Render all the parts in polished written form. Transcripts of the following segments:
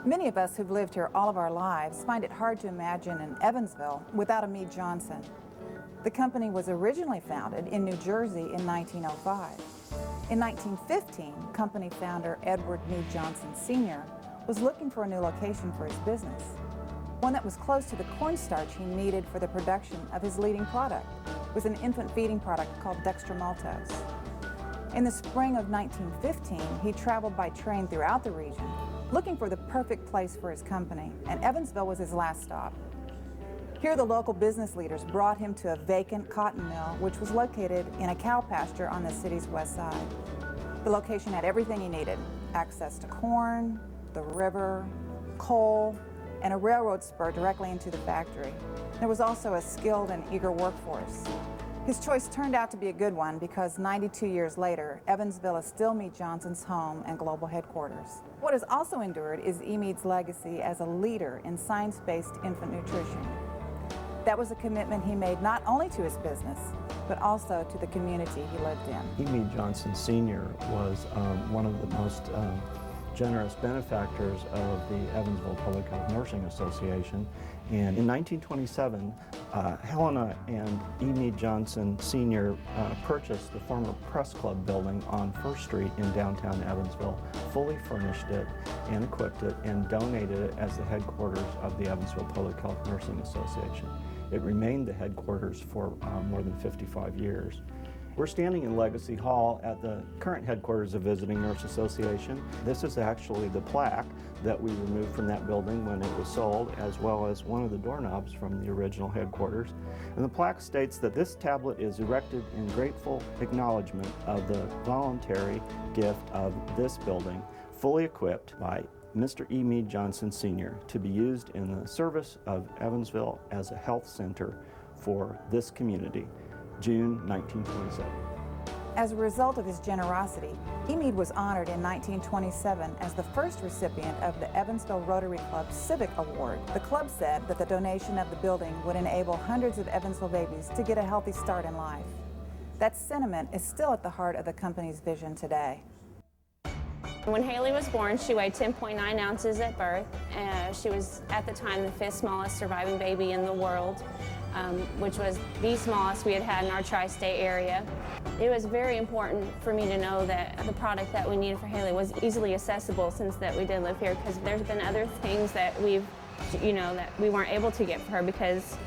Many of us who've lived here all of our lives find it hard to imagine an Evansville without a Mead Johnson. The company was originally founded in New Jersey in 1905. In 1915, company founder Edward Mead Johnson Sr. was looking for a new location for his business, one that was close to the cornstarch he needed for the production of his leading product, was an infant feeding product called dextromaltose. In the spring of 1915, he traveled by train throughout the region, looking for the perfect place for his company, and Evansville was his last stop. Here, the local business leaders brought him to a vacant cotton mill, which was located in a cow pasture on the city's west side. The location had everything he needed: access to corn, the river, coal, and a railroad spur directly into the factory. There was also a skilled and eager workforce. His choice turned out to be a good one because 92 years later, Evansville is still Mead Johnson's home and global headquarters. What has also endured is Mead's legacy as a leader in science-based infant nutrition. That was a commitment he made not only to his business, but also to the community he lived in. Mead Johnson Sr. was one of the most generous benefactors of the Evansville Public Health Nursing Association. And in 1927, Helena and Mead Johnson Sr. purchased the former Press Club building on First Street in downtown Evansville, fully furnished it and equipped it, and donated it as the headquarters of the Evansville Public Health Nursing Association. It remained the headquarters for more than 55 years. We're standing in Legacy Hall at the current headquarters of Visiting Nurse Association. This is actually the plaque that we removed from that building when it was sold, as well as one of the doorknobs from the original headquarters. And the plaque states that this tablet is erected in grateful acknowledgement of the voluntary gift of this building, fully equipped by Mr. E. Mead Johnson Sr. to be used in the service of Evansville as a health center for this community. June 1927. As a result of his generosity, Mead was honored in 1927 as the first recipient of the Evansville Rotary Club Civic Award. The club said that the donation of the building would enable hundreds of Evansville babies to get a healthy start in life. That sentiment is still at the heart of the company's vision today. When Haley was born, she weighed 10.9 ounces at birth. She was, at the time, the 5th smallest surviving baby in the world, which was the smallest we had had in our tri-state area. It was very important for me to know that the product that we needed for Haley was easily accessible, since that we did live here, because there's been other things that that we weren't able to get for her because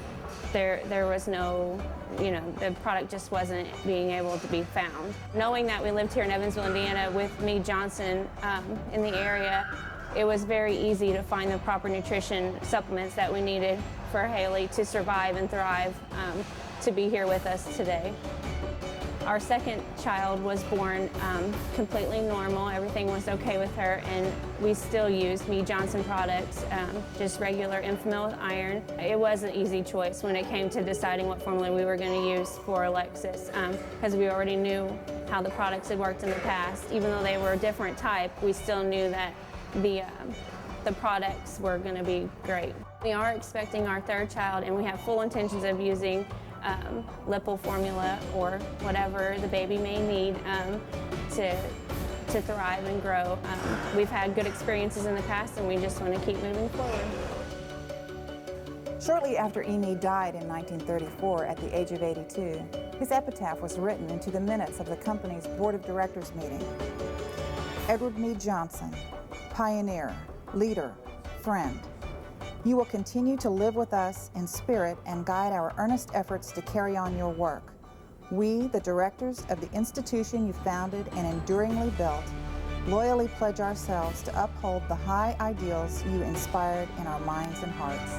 there was no, the product just wasn't being able to be found. Knowing that we lived here in Evansville, Indiana with Mead Johnson in the area, it was very easy to find the proper nutrition supplements that we needed for Haley to survive and thrive, to be here with us today. Our second child was born completely normal. Everything was okay with her, and we still used Mead Johnson products, just regular Infamil with iron. It was an easy choice when it came to deciding what formula we were going to use for Alexis, because we already knew how the products had worked in the past. Even though they were a different type, we still knew that the products were going to be great. We are expecting our third child, and we have full intentions of using Lipo formula or whatever the baby may need to thrive and grow. We've had good experiences in the past, and we just want to keep moving forward. Shortly after Mead died in 1934 at the age of 82, his epitaph was written into the minutes of the company's board of directors meeting. Edward Mead Johnson, pioneer, leader, friend. You will continue to live with us in spirit and guide our earnest efforts to carry on your work. We, the directors of the institution you founded and enduringly built, loyally pledge ourselves to uphold the high ideals you inspired in our minds and hearts.